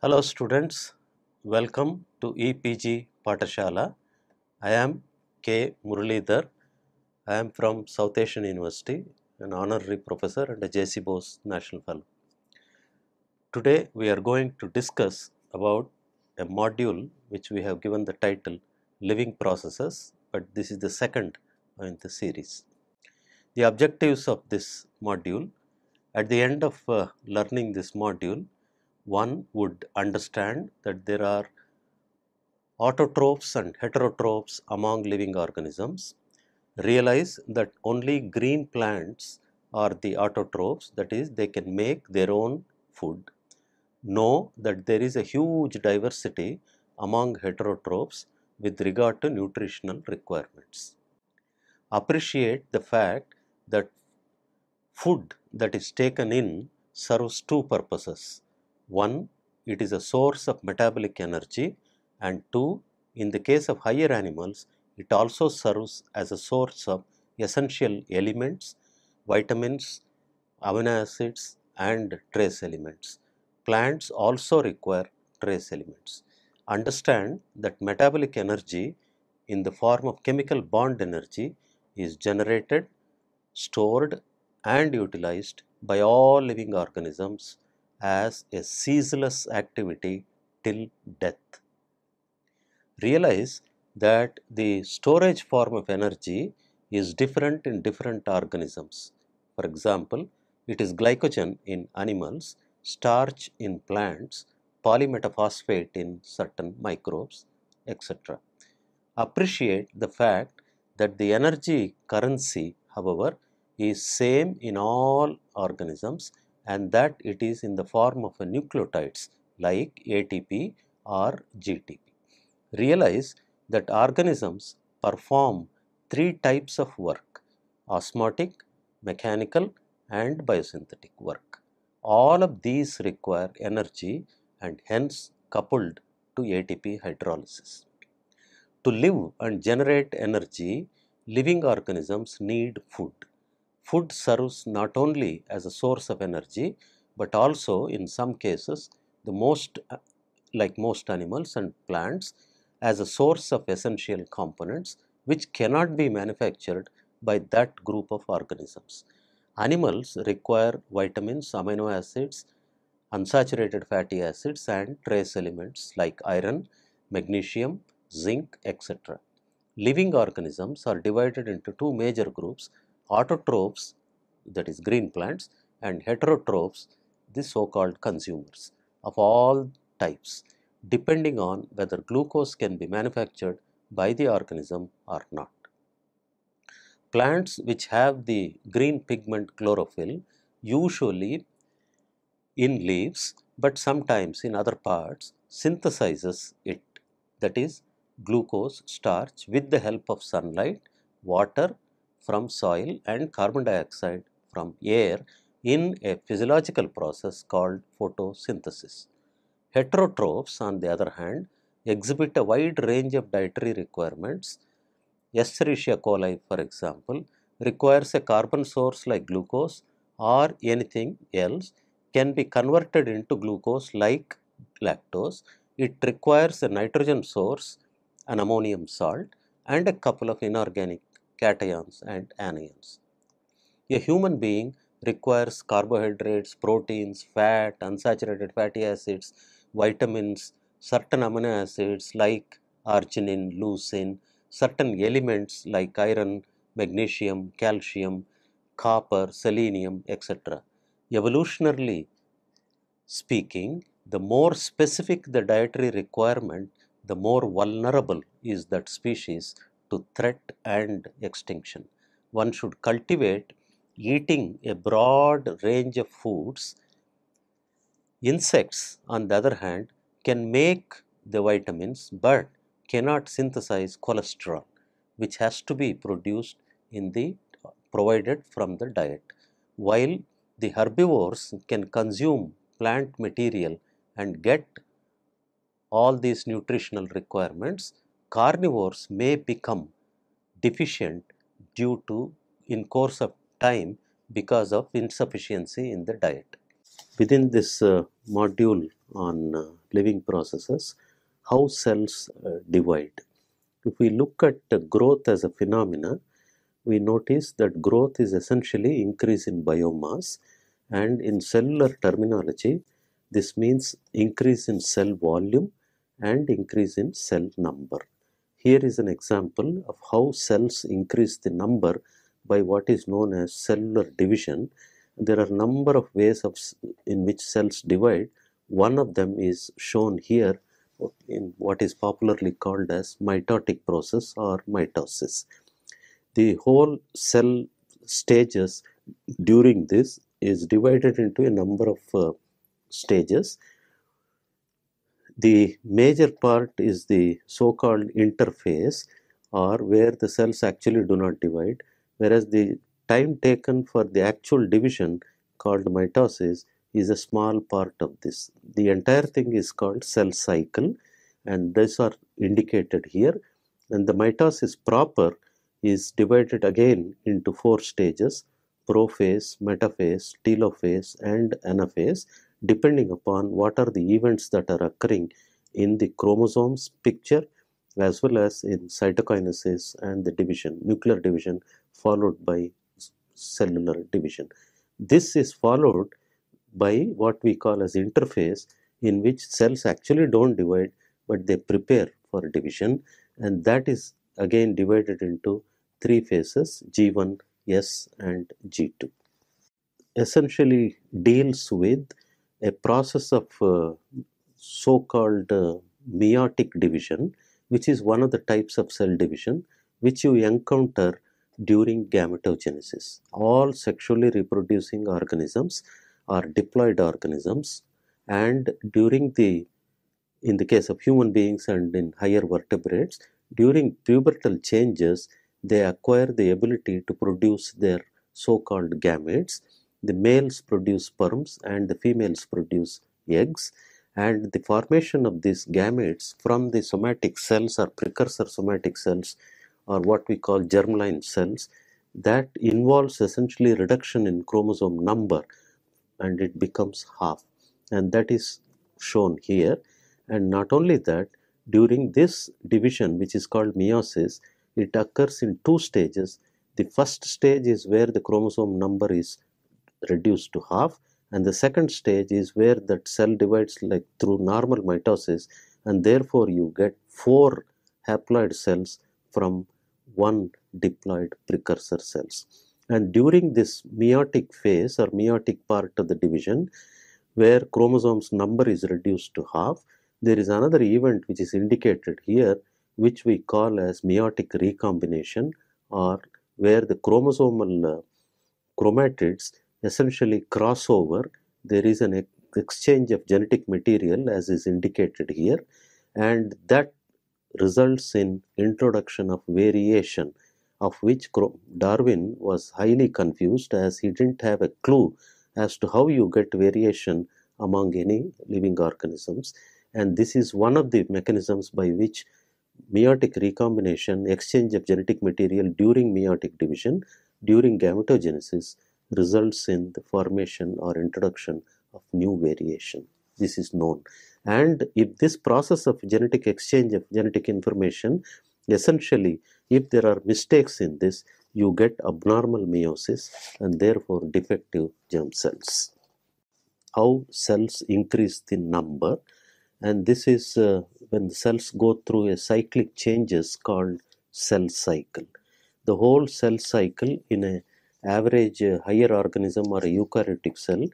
Hello students, welcome to EPG Patashala. I am K. Muralidhar. I am from South Asian University, an honorary professor and a JC Bose National Fellow. Today we are going to discuss about a module which we have given the title Living Processes, but this is the second in the series. The objectives of this module: at the end of learning this module, one would understand that there are autotrophs and heterotrophs among living organisms, realize that only green plants are the autotrophs, that is, they can make their own food, know that there is a huge diversity among heterotrophs with regard to nutritional requirements, appreciate the fact that food that is taken in serves two purposes. One, it is a source of metabolic energy, and two, in the case of higher animals, it also serves as a source of essential elements, vitamins, amino acids and trace elements. Plants also require trace elements. Understand that metabolic energy in the form of chemical bond energy is generated, stored and utilized by all living organisms as a ceaseless activity till death. Realize that the storage form of energy is different in different organisms. For example, it is glycogen in animals, starch in plants, polymetaphosphate in certain microbes, etc. Appreciate the fact that the energy currency, however, is same in all organisms, and that it is in the form of nucleotides like ATP or GTP. Realize that organisms perform three types of work: osmotic, mechanical and biosynthetic work. All of these require energy and hence coupled to ATP hydrolysis. To live and generate energy, living organisms need food. Food serves not only as a source of energy, but also in some cases, like most animals and plants, as a source of essential components which cannot be manufactured by that group of organisms. Animals require vitamins, amino acids, unsaturated fatty acids and trace elements like iron, magnesium, zinc, etc. Living organisms are divided into two major groups: autotrophs, that is green plants, and heterotrophs, the so-called consumers of all types, depending on whether glucose can be manufactured by the organism or not. Plants which have the green pigment chlorophyll usually in leaves, but sometimes in other parts synthesizes it, that is, glucose, starch, with the help of sunlight, water from soil and carbon dioxide from air in a physiological process called photosynthesis. Heterotrophs, on the other hand, exhibit a wide range of dietary requirements. Escherichia coli, for example, requires a carbon source like glucose, or anything else can be converted into glucose like lactose. It requires a nitrogen source, an ammonium salt, and a couple of inorganic cations and anions. A human being requires carbohydrates, proteins, fat, unsaturated fatty acids, vitamins, certain amino acids like arginine, leucine, certain elements like iron, magnesium, calcium, copper, selenium, etc. Evolutionarily speaking, the more specific the dietary requirement, the more vulnerable is that species to threat and extinction. One should cultivate eating a broad range of foods. Insects, on the other hand, can make the vitamins but cannot synthesize cholesterol, which has to be produced in the provided from the diet, while the herbivores can consume plant material and get all these nutritional requirements. Carnivores may become deficient due to in course of time because of insufficiency in the diet. Within this module on living processes, how cells divide. If we look at growth as a phenomena, we notice that growth is essentially increase in biomass, and in cellular terminology, this means increase in cell volume and increase in cell number. Here is an example of how cells increase the number by what is known as cellular division. There are a number of ways in which cells divide. One of them is shown here in what is popularly called as meiotic process or mitosis. The whole cell stages during this is divided into a number of stages. The major part is the so-called interphase, or where the cells actually do not divide, whereas the time taken for the actual division, called mitosis, is a small part of this. The entire thing is called cell cycle, and these are indicated here. And the mitosis proper is divided again into 4 stages: prophase, metaphase, telophase, and anaphase, depending upon what are the events that are occurring in the chromosomes picture, as well as in cytokinesis and the division, nuclear division, followed by cellular division. This is followed by what we call as interphase, in which cells actually don't divide, but they prepare for division, and that is again divided into 3 phases: G1, S, and G2. Essentially deals with a process of so-called meiotic division, which is one of the types of cell division which you encounter during gametogenesis. All sexually reproducing organisms are diploid organisms, and in the case of human beings and in higher vertebrates, during pubertal changes, they acquire the ability to produce their so-called gametes. The males produce sperms and the females produce eggs, and the formation of these gametes from the somatic cells or precursor somatic cells, or what we call germline cells, that involves essentially reduction in chromosome number, and it becomes half, and that is shown here. And not only that, during this division, which is called meiosis, it occurs in 2 stages. The first stage is where the chromosome number is reduced to half, and the second stage is where that cell divides like through normal mitosis, and therefore you get 4 haploid cells from 1 diploid precursor cells. And during this meiotic phase or meiotic part of the division, where chromosomes number is reduced to half, there is another event which is indicated here, which we call as meiotic recombination, or where the chromosomal chromatids essentially cross over. There is an exchange of genetic material, as is indicated here, and that results in introduction of variation, of which Darwin was highly confused, as he didn't have a clue as to how you get variation among any living organisms. And this is one of the mechanisms by which meiotic recombination, exchange of genetic material during meiotic division, during gametogenesis, results in the formation or introduction of new variation. This is known. And if this process of genetic exchange of genetic information, essentially, if there are mistakes in this, you get abnormal meiosis and therefore defective germ cells. How cells increase the number, and this is when the cells go through a cyclic changes called cell cycle. The whole cell cycle in an average higher organism or a eukaryotic cell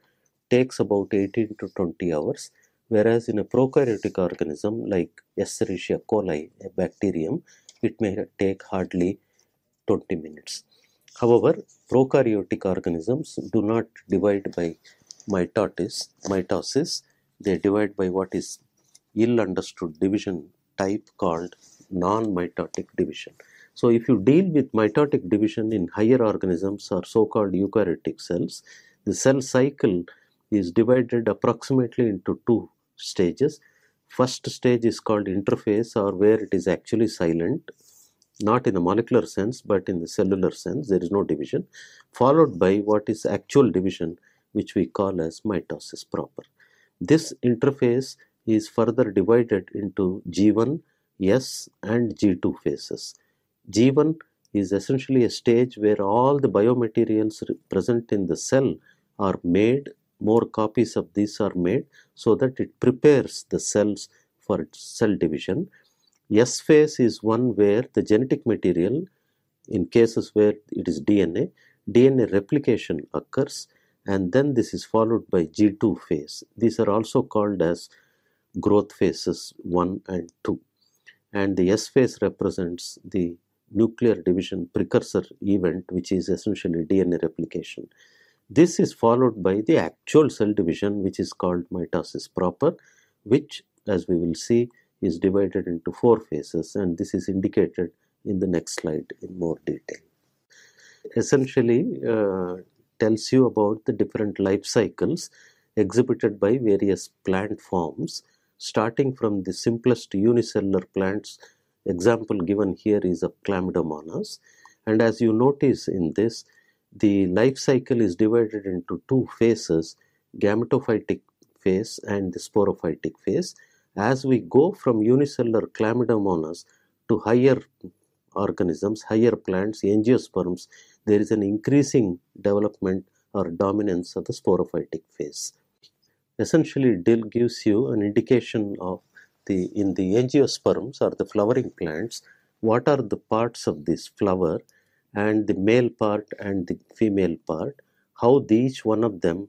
takes about 18 to 20 hours, whereas in a prokaryotic organism like Escherichia coli, a bacterium, it may take hardly 20 minutes. However, prokaryotic organisms do not divide by mitosis. They divide by what is ill understood division type called non-mitotic division. So if you deal with mitotic division in higher organisms or so-called eukaryotic cells, the cell cycle is divided approximately into 2 stages. First stage is called interphase, or where it is actually silent, not in the molecular sense but in the cellular sense, there is no division, followed by what is actual division, which we call as mitosis proper. This interphase is further divided into G1, S and G2 phases. G1 is essentially a stage where all the biomaterials present in the cell are made, more copies of these are made so that it prepares the cells for cell division. S phase is one where the genetic material, in cases where it is DNA replication occurs, and then this is followed by G2 phase. These are also called as growth phases 1 and 2. And the S phase represents the nuclear division precursor event, which is essentially DNA replication. This is followed by the actual cell division, which is called mitosis proper, which, as we will see, is divided into 4 phases, and this is indicated in the next slide in more detail. Essentially tells you about the different life cycles exhibited by various plant forms, starting from the simplest unicellular plants. Example given here is of Chlamydomonas, and as you notice in this, the life cycle is divided into 2 phases, gametophytic phase and the sporophytic phase. As we go from unicellular Chlamydomonas to higher organisms, higher plants, angiosperms, there is an increasing development or dominance of the sporophytic phase. Essentially, DIL gives you an indication of in the angiosperms or the flowering plants, what are the parts of this flower and the male part and the female part, how each one of them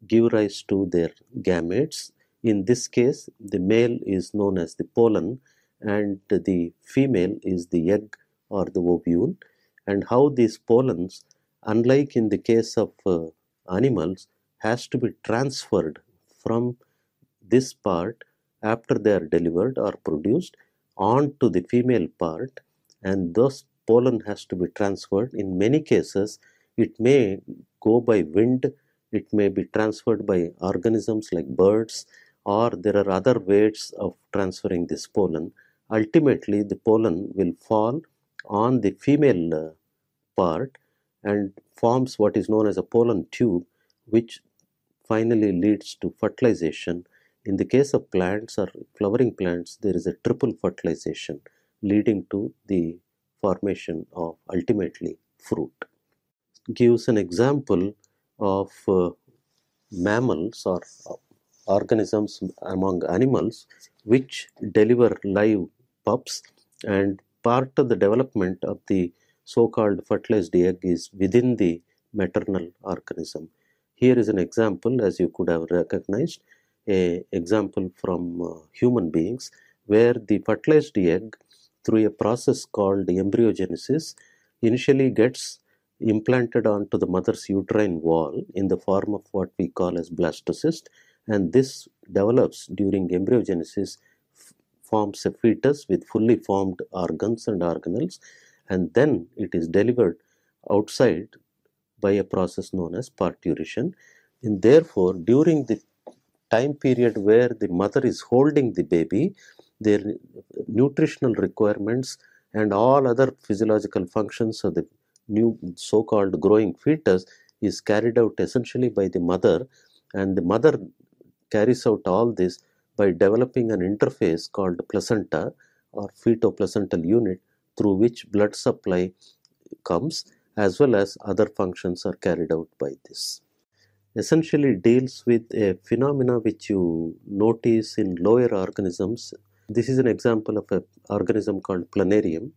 give rise to their gametes. In this case, the male is known as the pollen and the female is the egg or the ovule, and how these pollens, unlike in the case of animals, has to be transferred from this part after they are delivered or produced on to the female part, and thus pollen has to be transferred. In many cases, it may go by wind, it may be transferred by organisms like birds, or there are other ways of transferring this pollen. Ultimately, the pollen will fall on the female part and forms what is known as a pollen tube, which finally leads to fertilization. In the case of plants or flowering plants, there is a triple fertilization leading to the formation of ultimately fruit. Gives an example of mammals or organisms among animals which deliver live pups, and part of the development of the so-called fertilized egg is within the maternal organism. Here is an example, as you could have recognized, a example from human beings, where the fertilized egg, through a process called embryogenesis, initially gets implanted onto the mother's uterine wall in the form of what we call as blastocyst, and this develops during embryogenesis, forms a fetus with fully formed organs and organelles, and then it is delivered outside by a process known as parturition. And therefore, during the time period where the mother is holding the baby, their nutritional requirements and all other physiological functions of the new so-called growing fetus is carried out essentially by the mother, and the mother carries out all this by developing an interface called placenta or fetoplacental unit, through which blood supply comes, as well as other functions are carried out by this. Essentially deals with a phenomena which you notice in lower organisms. This is an example of an organism called planarium,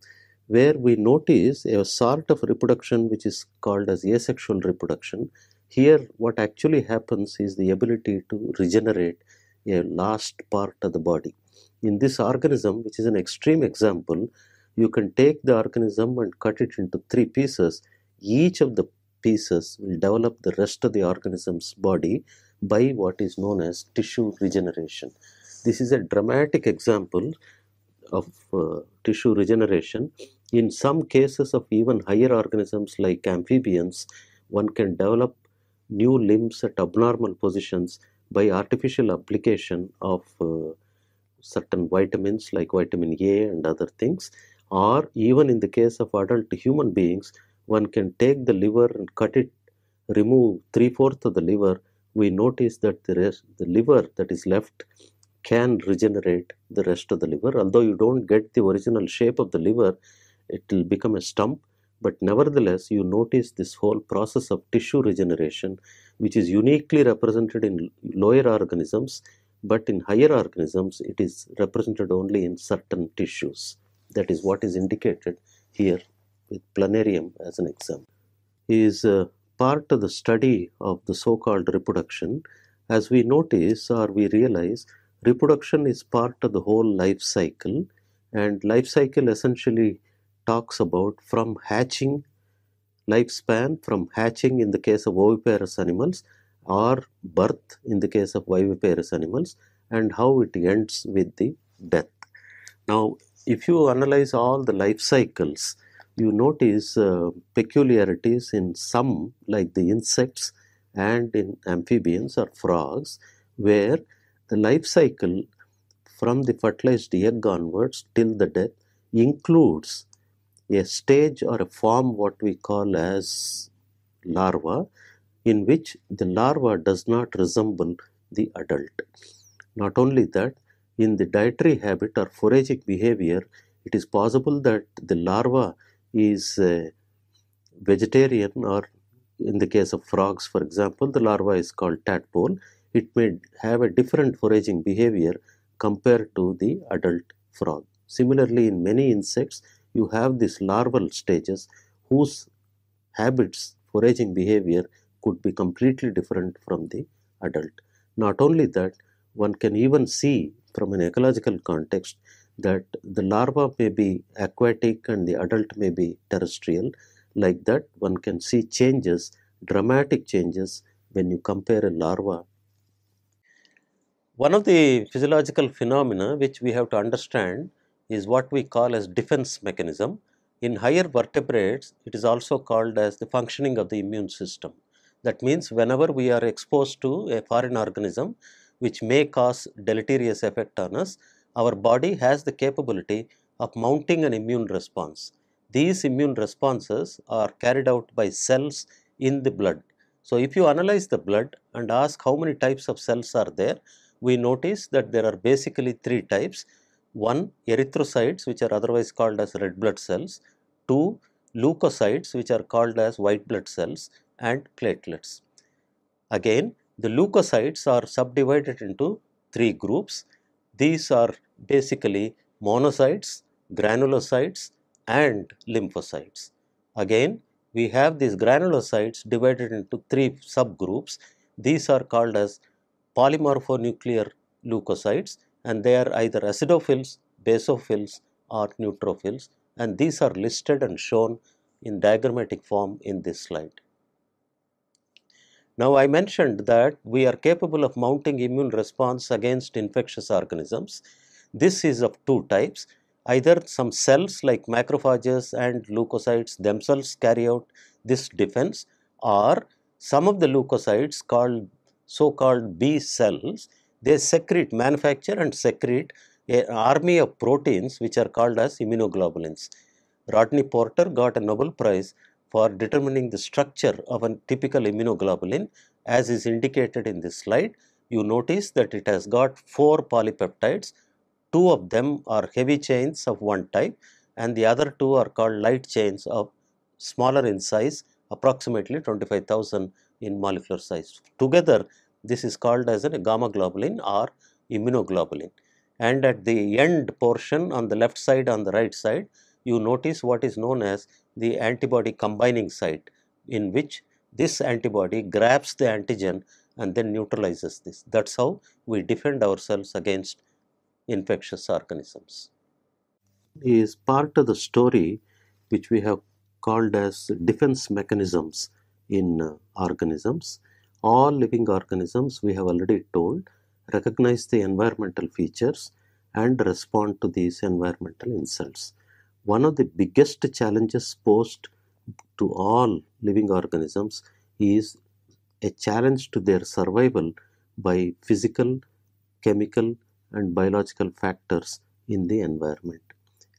where we notice a sort of reproduction which is called as asexual reproduction. Here what actually happens is the ability to regenerate a last part of the body. In this organism, which is an extreme example, you can take the organism and cut it into 3 pieces. Each of the pieces will develop the rest of the organism's body by what is known as tissue regeneration. This is a dramatic example of tissue regeneration. In some cases of even higher organisms like amphibians, one can develop new limbs at abnormal positions by artificial application of certain vitamins like vitamin A and other things. Or even in the case of adult human beings, one can take the liver and cut it, remove 3/4 of the liver. We notice that the liver that is left can regenerate the rest of the liver. Although you don't get the original shape of the liver, it will become a stump. But nevertheless, you notice this whole process of tissue regeneration, which is uniquely represented in lower organisms, but in higher organisms, it is represented only in certain tissues. That is what is indicated here with planarium as an example. Is part of the study of the so-called reproduction. As we notice or we realize, reproduction is part of the whole life cycle, and life cycle essentially talks about from hatching, lifespan from hatching in the case of oviparous animals, or birth in the case of viviparous animals, and how it ends with the death. Now, if you analyze all the life cycles, you notice peculiarities in some, like the insects and in amphibians or frogs, where the life cycle from the fertilized egg onwards till the death includes a stage or a form what we call as larva, in which the larva does not resemble the adult. Not only that, in the dietary habit or foraging behavior, it is possible that the larva is vegetarian, or in the case of frogs, for example, the larva is called tadpole. It may have a different foraging behavior compared to the adult frog. Similarly, in many insects, you have these larval stages whose habits, foraging behavior could be completely different from the adult. Not only that, one can even see from an ecological context that the larva may be aquatic and the adult may be terrestrial. Like that, one can see changes, dramatic changes, when you compare a larva. One of the physiological phenomena which we have to understand is what we call as defense mechanism. In higher vertebrates, it is also called as the functioning of the immune system. That means whenever we are exposed to a foreign organism which may cause deleterious effect on us, our body has the capability of mounting an immune response. These immune responses are carried out by cells in the blood. So if you analyze the blood and ask how many types of cells are there, we notice that there are basically three types. One, erythrocytes, which are otherwise called as red blood cells. Two, leukocytes, which are called as white blood cells, and platelets. Again, the leukocytes are subdivided into three groups. These are basically monocytes, granulocytes, and lymphocytes. Again, we have these granulocytes divided into three subgroups. These are called as polymorphonuclear leukocytes, and they are either acidophils, basophils, or neutrophils, and these are listed and shown in diagrammatic form in this slide. Now, I mentioned that we are capable of mounting immune response against infectious organisms. This is of two types. Either some cells like macrophages and leukocytes themselves carry out this defense, or some of the leukocytes, called so-called B cells, they manufacture and secrete an army of proteins which are called as immunoglobulins. Rodney Porter got a Nobel Prize for determining the structure of a typical immunoglobulin. As is indicated in this slide, you notice that it has got 4 polypeptides. 2 of them are heavy chains of one type, and the other 2 are called light chains of smaller in size, approximately 25,000 in molecular size. Together, this is called as a gamma globulin or immunoglobulin. And at the end portion, on the left side, on the right side, you notice what is known as the antibody combining site, in which this antibody grabs the antigen and then neutralizes this. That's how we defend ourselves against infectious organisms. Is part of the story which we have called as defense mechanisms in organisms. All living organisms, we have already told, recognize the environmental features and respond to these environmental insults. One of the biggest challenges posed to all living organisms is a challenge to their survival by physical, chemical, and biological factors in the environment.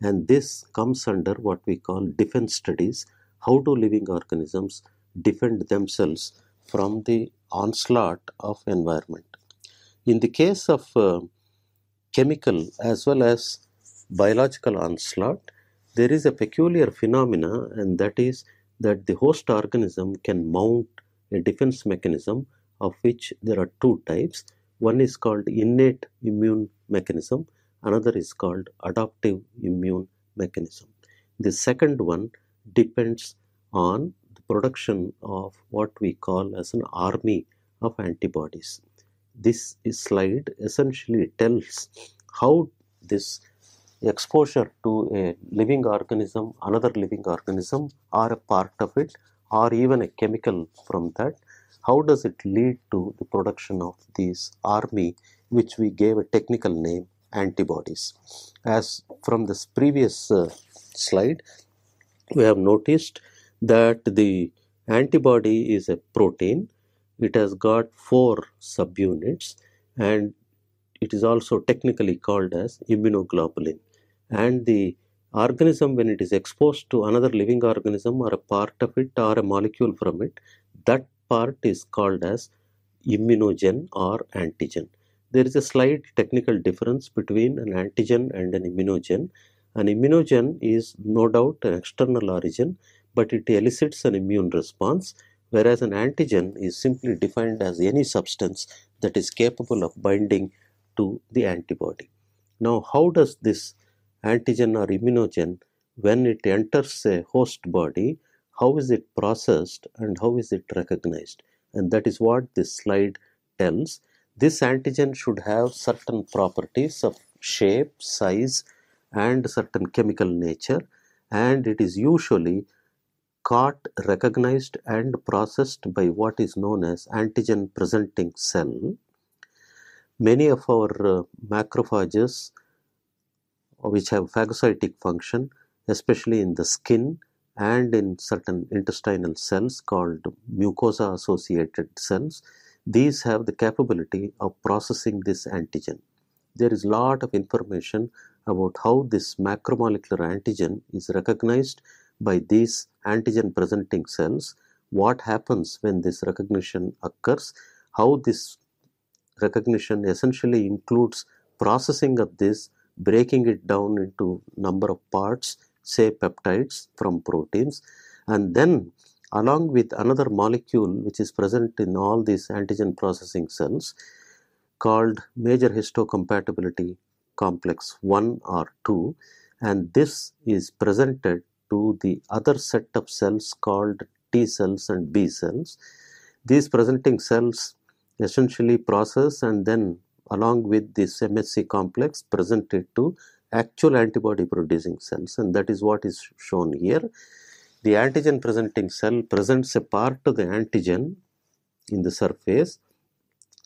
And this comes under what we call defense studies. How do living organisms defend themselves from the onslaught of environment? In the case of chemical as well as biological onslaught, there is a peculiar phenomena, and that is that the host organism can mount a defense mechanism, of which there are two types. One is called innate immune mechanism, another is called adaptive immune mechanism. The second one depends on the production of what we call as an army of antibodies. This slide essentially tells how this exposure to a living organism, another living organism, or a part of it, or even a chemical from that, how does it lead to the production of this army, which we gave a technical name antibodies. As from this previous slide, we have noticed that the antibody is a protein. It has got 4 subunits, and it is also technically called as immunoglobulin. And the organism, when it is exposed to another living organism or a part of it or a molecule from it, that part is called as immunogen or antigen. There is a slight technical difference between an antigen and an immunogen. An immunogen is no doubt an external origin, but it elicits an immune response, whereas an antigen is simply defined as any substance that is capable of binding to the antibody. Now, how does this antigen or immunogen, when it enters a host body, how is it processed and how is it recognized? And that is what this slide tells. This antigen should have certain properties of shape, size, and certain chemical nature, and it is usually caught, recognized, and processed by what is known as antigen presenting cell. Many of our macrophages, which have phagocytic function, especially in the skin and in certain intestinal cells called mucosa associated cells, these have the capability of processing this antigen. There is a lot of information about how this macromolecular antigen is recognized by these antigen presenting cells, what happens when this recognition occurs, how this recognition essentially includes processing of this, breaking it down into number of parts, say peptides from proteins, and then along with another molecule which is present in all these antigen processing cells called major histocompatibility complex 1 or 2, and this is presented to the other set of cells called T cells and B cells. These presenting cells essentially process and then along with this MHC complex present it to actual antibody producing cells, and that is what is shown here. The antigen presenting cell presents a part of the antigen in the surface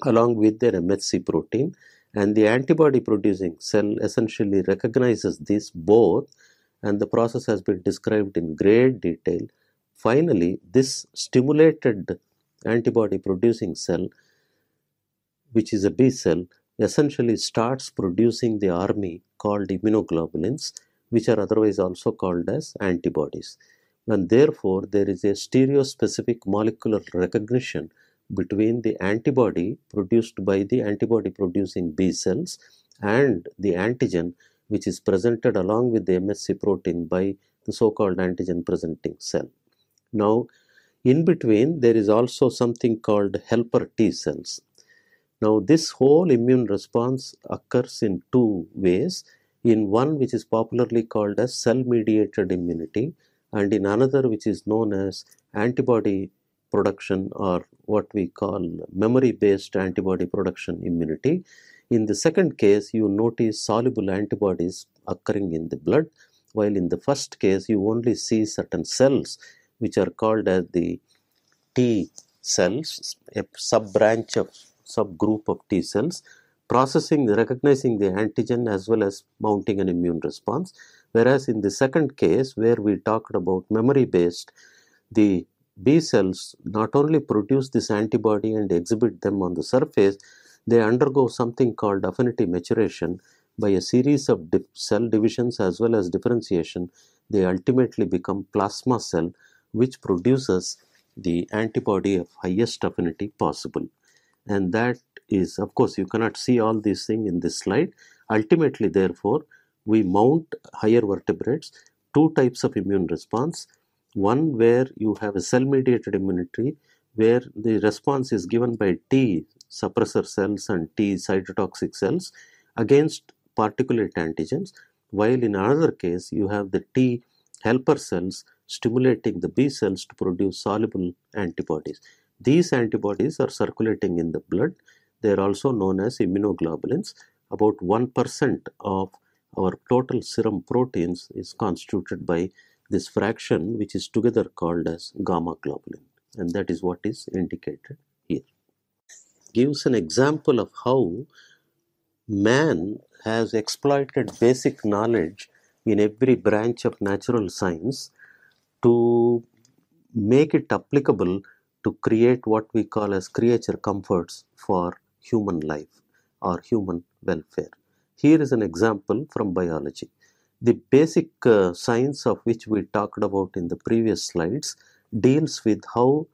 along with their MHC protein, and the antibody producing cell essentially recognizes this both, and the process has been described in great detail. Finally, this stimulated antibody producing cell, which is a B cell, essentially starts producing the army called immunoglobulins, which are otherwise also called as antibodies. And therefore, there is a stereospecific molecular recognition between the antibody produced by the antibody producing B cells and the antigen which is presented along with the MHC protein by the so-called antigen presenting cell. Now, in between, there is also something called helper T cells. Now, this whole immune response occurs in two ways. In one, which is popularly called as cell-mediated immunity, and in another, which is known as antibody production, or what we call memory-based antibody production immunity. In the second case, you notice soluble antibodies occurring in the blood, while in the first case, you only see certain cells which are called as the T cells, a sub-branch of subgroup of T cells, recognizing the antigen as well as mounting an immune response. Whereas in the second case, where we talked about memory-based, the B cells not only produce this antibody and exhibit them on the surface, they undergo something called affinity maturation. By a series of cell divisions as well as differentiation, they ultimately become plasma cell, which produces the antibody of highest affinity possible. And that is, of course, you cannot see all these things in this slide. Ultimately, therefore, we mount higher vertebrates two types of immune response. One where you have a cell-mediated immunity, where the response is given by T suppressor cells and T cytotoxic cells against particulate antigens, while in another case you have the T helper cells stimulating the B cells to produce soluble antibodies. These antibodies are circulating in the blood. They are also known as immunoglobulins. About 1% of our total serum proteins is constituted by this fraction, which is together called as gamma globulin, and that is what is indicated here. Gives an example of how man has exploited basic knowledge in every branch of natural science to make it applicable to create what we call as creature comforts for human life or human welfare. Here is an example from biology. The basic science of which we talked about in the previous slides deals with how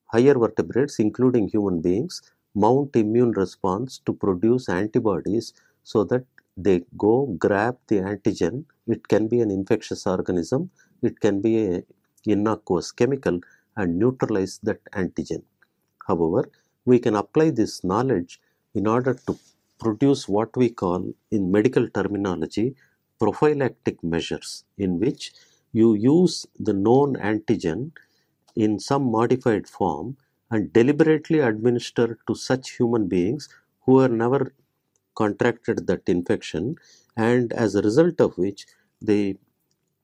higher vertebrates, including human beings, mount immune response to produce antibodies so that they go grab the antigen. It can be an infectious organism, it can be an innocuous chemical, and neutralize that antigen. However, we can apply this knowledge in order to produce what we call in medical terminology prophylactic measures, in which you use the known antigen in some modified form and deliberately administer to such human beings who have never contracted that infection, and as a result of which the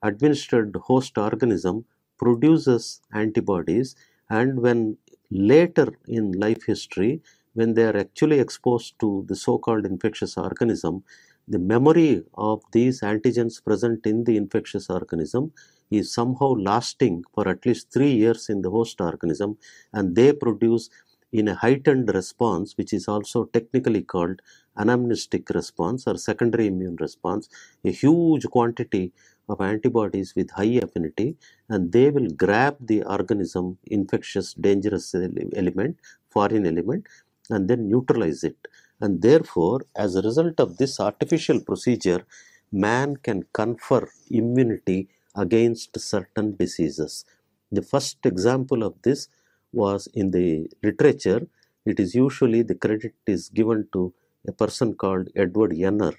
administered host organism produces antibodies, and when later in life history, when they are actually exposed to the so-called infectious organism, the memory of these antigens present in the infectious organism is somehow lasting for at least 3 years in the host organism, and they produce in a heightened response, which is also technically called anamnestic response or secondary immune response, a huge quantity of antibodies with high affinity, and they will grab the organism infectious dangerous element, foreign element, and then neutralize it. And therefore, as a result of this artificial procedure, man can confer immunity against certain diseases. The first example of this was in the literature. It is usually the credit is given to a person called Edward Jenner,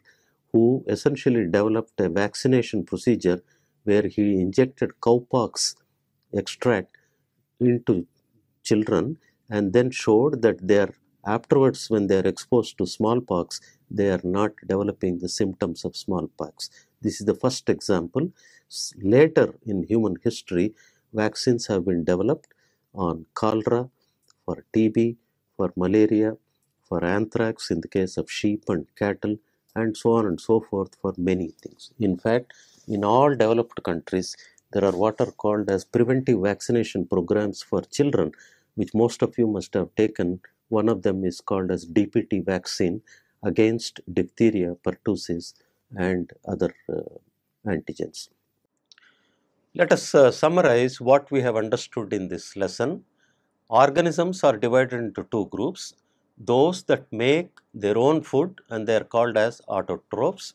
who essentially developed a vaccination procedure where he injected cowpox extract into children and then showed that they are afterwards, when they are exposed to smallpox, they are not developing the symptoms of smallpox. This is the first example. Later in human history, vaccines have been developed on cholera, for TB, for malaria, for anthrax in the case of sheep and cattle, and so on and so forth for many things. In fact, in all developed countries, there are what are called as preventive vaccination programs for children, which most of you must have taken. One of them is called as DPT vaccine against diphtheria, pertussis, and other antigens. Let us summarize what we have understood in this lesson. Organisms are divided into two groups: those that make their own food and they are called as autotrophs,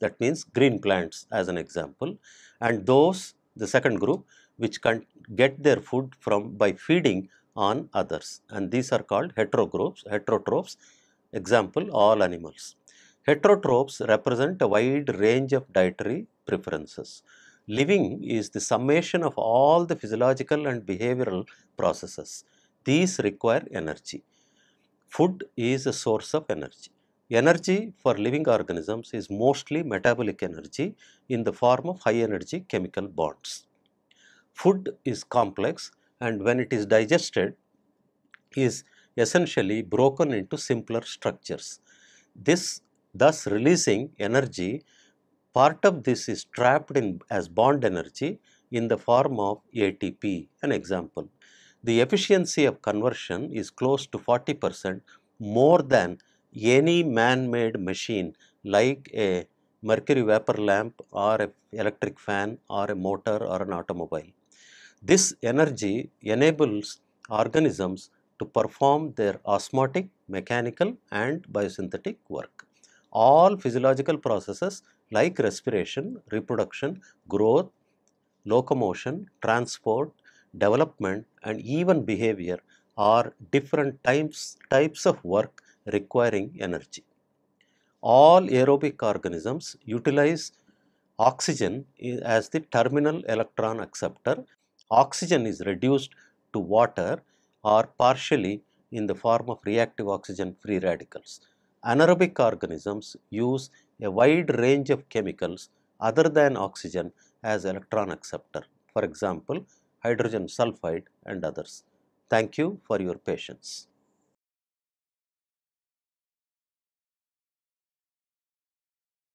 that means green plants as an example, and those, the second group, which can get their food from by feeding on others, and these are called heterotrophs, example all animals. Heterotrophs represent a wide range of dietary preferences. Living is the summation of all the physiological and behavioral processes. These require energy. Food is a source of energy. Energy for living organisms is mostly metabolic energy in the form of high energy chemical bonds. Food is complex, and when it is digested, is essentially broken into simpler structures. This thus releasing energy. Part of this is trapped in as bond energy in the form of ATP. An example, the efficiency of conversion is close to 40% more than any man-made machine like a mercury vapor lamp or an electric fan or a motor or an automobile. This energy enables organisms to perform their osmotic, mechanical, and biosynthetic work. All physiological processes like respiration, reproduction, growth, locomotion, transport, development, and even behavior are different types of work requiring energy. All aerobic organisms utilize oxygen as the terminal electron acceptor. Oxygen is reduced to water or partially in the form of reactive oxygen free radicals. Anaerobic organisms use a wide range of chemicals other than oxygen as electron acceptor. For example, hydrogen sulfide and others. Thank you for your patience.